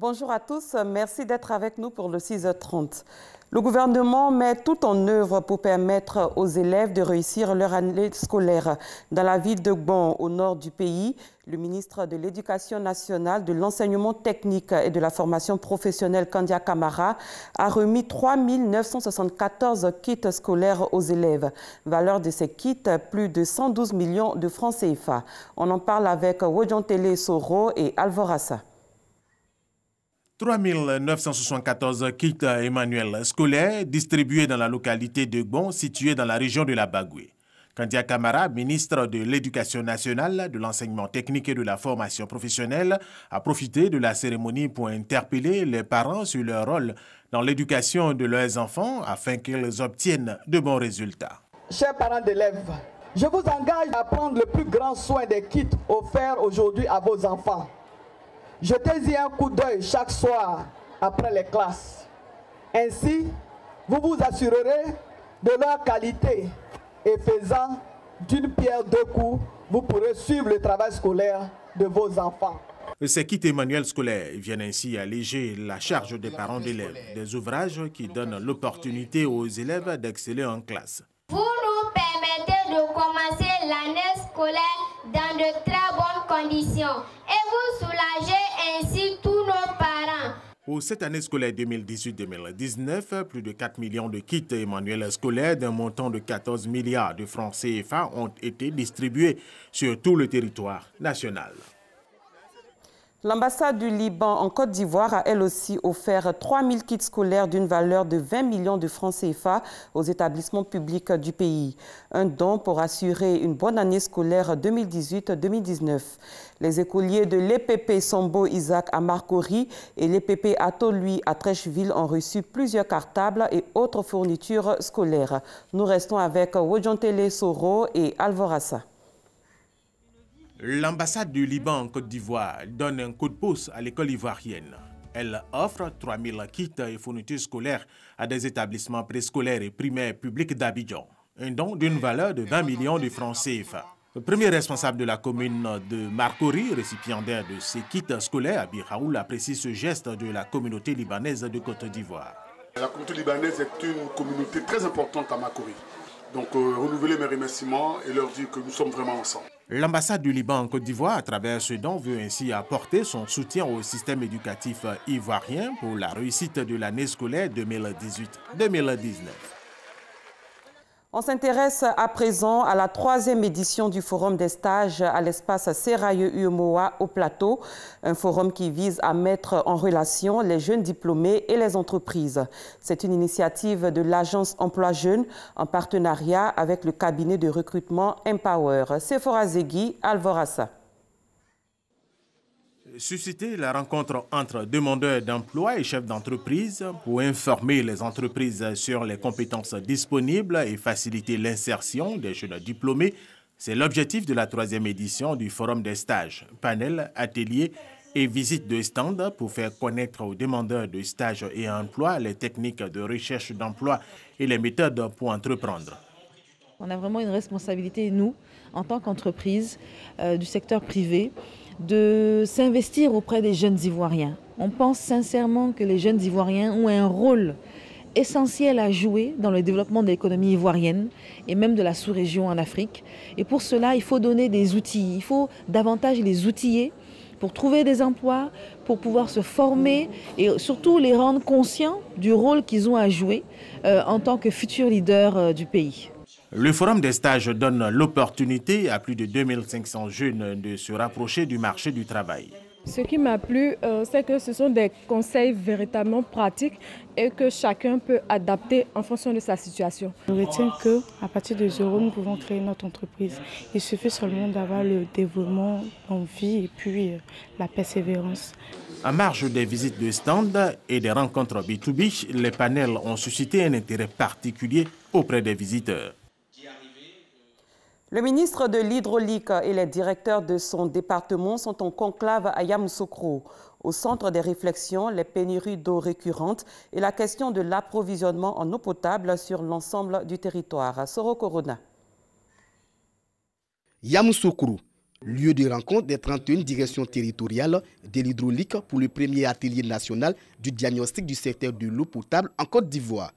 Bonjour à tous, merci d'être avec nous pour le 6h30. Le gouvernement met tout en œuvre pour permettre aux élèves de réussir leur année scolaire. Dans la ville de Gbon, au nord du pays, le ministre de l'Éducation nationale, de l'enseignement technique et de la formation professionnelle, Kandia Camara, a remis 3 974 kits scolaires aux élèves. Valeur de ces kits, plus de 112 millions de francs CFA. On en parle avec Wodjontele Soro et Alvorassa. 3 974 kits Emmanuel scolaires distribués dans la localité de Gbon, située dans la région de la Bagoué. Kandia Camara, ministre de l'Éducation nationale, de l'enseignement technique et de la formation professionnelle, a profité de la cérémonie pour interpeller les parents sur leur rôle dans l'éducation de leurs enfants afin qu'ils obtiennent de bons résultats. Chers parents d'élèves, je vous engage à prendre le plus grand soin des kits offerts aujourd'hui à vos enfants. Jetez-y un coup d'œil chaque soir après les classes. Ainsi, vous vous assurerez de leur qualité et faisant d'une pierre deux coups, vous pourrez suivre le travail scolaire de vos enfants. Ces kits Emmanuel scolaires viennent ainsi alléger la charge des parents d'élèves, des ouvrages qui donnent l'opportunité aux élèves d'exceller en classe. Vous nous permettez de commencer l'année scolaire dans de très bonnes conditions et vous soulagez ainsi tous nos parents. Pour cette année scolaire 2018-2019, plus de 4 millions de kits Emmanuel scolaires d'un montant de 14 milliards de francs CFA ont été distribués sur tout le territoire national. L'ambassade du Liban en Côte d'Ivoire a elle aussi offert 3 000 kits scolaires d'une valeur de 20 millions de francs CFA aux établissements publics du pays. Un don pour assurer une bonne année scolaire 2018-2019. Les écoliers de l'EPP Sombo Isaac à Marcory et l'EPP Atolui à Trècheville ont reçu plusieurs cartables et autres fournitures scolaires. Nous restons avec Wodjontele Soro et Alvorassa. L'ambassade du Liban en Côte d'Ivoire donne un coup de pouce à l'école ivoirienne. Elle offre 3 000 kits et fournitures scolaires à des établissements préscolaires et primaires publics d'Abidjan. Un don d'une valeur de 20 millions de francs CFA. Le premier responsable de la commune de Marcory, récipiendaire de ces kits scolaires, Abi Raoul, apprécie ce geste de la communauté libanaise de Côte d'Ivoire. La communauté libanaise est une communauté très importante à Marcory. Donc, renouveler mes remerciements et leur dire que nous sommes vraiment ensemble. L'ambassade du Liban en Côte d'Ivoire, à travers ce don, veut ainsi apporter son soutien au système éducatif ivoirien pour la réussite de l'année scolaire 2018-2019. On s'intéresse à présent à la 3e édition du Forum des stages à l'espace Serailleux-Umoa au Plateau, un forum qui vise à mettre en relation les jeunes diplômés et les entreprises. C'est une initiative de l'agence Emploi Jeunes en partenariat avec le cabinet de recrutement Empower. Sephora Zegui, Alvorassa. Susciter la rencontre entre demandeurs d'emploi et chefs d'entreprise pour informer les entreprises sur les compétences disponibles et faciliter l'insertion des jeunes diplômés, c'est l'objectif de la 3e édition du Forum des stages, panel, ateliers et visites de stands pour faire connaître aux demandeurs de stages et emploi les techniques de recherche d'emploi et les méthodes pour entreprendre. On a vraiment une responsabilité, nous, en tant qu'entreprise du secteur privé, de s'investir auprès des jeunes Ivoiriens. On pense sincèrement que les jeunes Ivoiriens ont un rôle essentiel à jouer dans le développement de l'économie ivoirienne et même de la sous-région en Afrique. Et pour cela, il faut donner des outils. Il faut davantage les outiller pour trouver des emplois, pour pouvoir se former et surtout les rendre conscients du rôle qu'ils ont à jouer en tant que futurs leaders du pays. Le Forum des stages donne l'opportunité à plus de 2500 jeunes de se rapprocher du marché du travail. Ce qui m'a plu, c'est que ce sont des conseils véritablement pratiques et que chacun peut adapter en fonction de sa situation. Je retiens qu'à partir de zéro, nous pouvons créer notre entreprise. Il suffit seulement d'avoir le développement, l'envie et puis la persévérance. En marge des visites de stands et des rencontres B2B, les panels ont suscité un intérêt particulier auprès des visiteurs. Le ministre de l'Hydraulique et les directeurs de son département sont en conclave à Yamoussoukro. Au centre des réflexions, les pénuries d'eau récurrentes et la question de l'approvisionnement en eau potable sur l'ensemble du territoire. Soro Corona. Yamoussoukro, Lieu de rencontre des 31 directions territoriales de l'hydraulique pour le premier atelier national du diagnostic du secteur de l'eau potable en Côte d'Ivoire.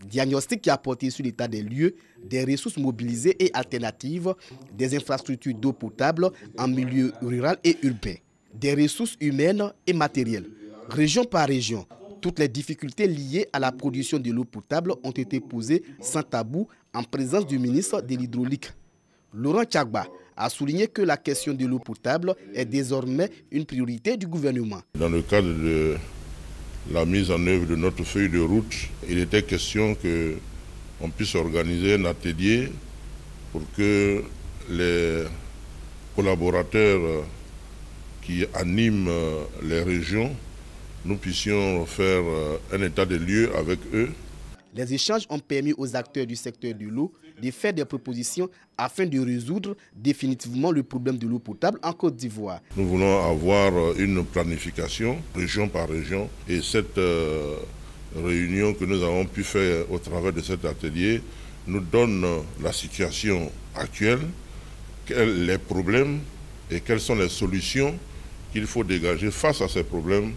Diagnostic qui a porté sur l'état des lieux, des ressources mobilisées et alternatives, des infrastructures d'eau potable en milieu rural et urbain, des ressources humaines et matérielles. Région par région, toutes les difficultés liées à la production de l'eau potable ont été posées sans tabou en présence du ministre de l'Hydraulique. Laurent Tchagba a souligné que la question de l'eau potable est désormais une priorité du gouvernement. Dans le cadre de la mise en œuvre de notre feuille de route, il était question qu'on puisse organiser un atelier pour que les collaborateurs qui animent les régions, nous puissions faire un état des lieux avec eux. Les échanges ont permis aux acteurs du secteur de l'eau de faire des propositions afin de résoudre définitivement le problème de l'eau potable en Côte d'Ivoire. Nous voulons avoir une planification région par région et cette réunion que nous avons pu faire au travers de cet atelier nous donne la situation actuelle, les problèmes et quelles sont les solutions qu'il faut dégager face à ces problèmes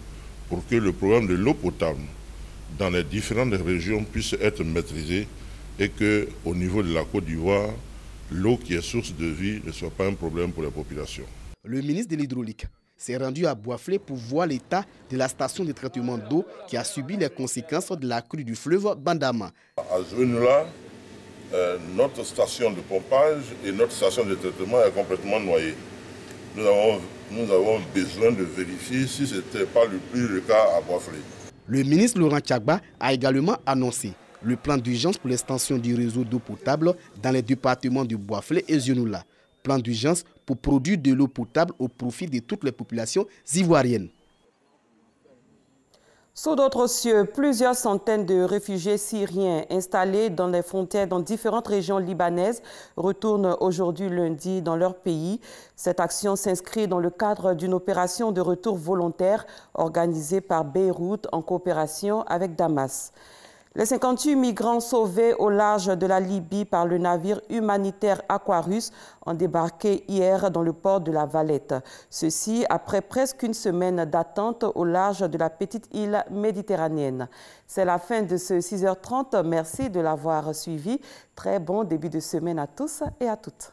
pour que le problème de l'eau potable dans les différentes régions puisse être maîtrisé et qu'au niveau de la Côte d'Ivoire, l'eau qui est source de vie ne soit pas un problème pour la population. Le ministre de l'Hydraulique s'est rendu à Boisflé pour voir l'état de la station de traitement d'eau qui a subi les conséquences de la crue du fleuve Bandama. À Zouenoula, notre station de pompage et notre station de traitement est complètement noyée. Nous avons besoin de vérifier si ce n'était pas le cas à Boisflé. Le ministre Laurent Tchagba a également annoncé le plan d'urgence pour l'extension du réseau d'eau potable dans les départements de Boisflé et Zouenoula. Plan d'urgence pour produire de l'eau potable au profit de toutes les populations ivoiriennes. Sous d'autres cieux, plusieurs centaines de réfugiés syriens installés dans les frontières dans différentes régions libanaises retournent aujourd'hui lundi dans leur pays. Cette action s'inscrit dans le cadre d'une opération de retour volontaire organisée par Beyrouth en coopération avec Damas. Les 58 migrants sauvés au large de la Libye par le navire humanitaire Aquarius ont débarqué hier dans le port de la Valette. Ceci après presque une semaine d'attente au large de la petite île méditerranéenne. C'est la fin de ce 6h30. Merci de l'avoir suivi. Très bon début de semaine à tous et à toutes.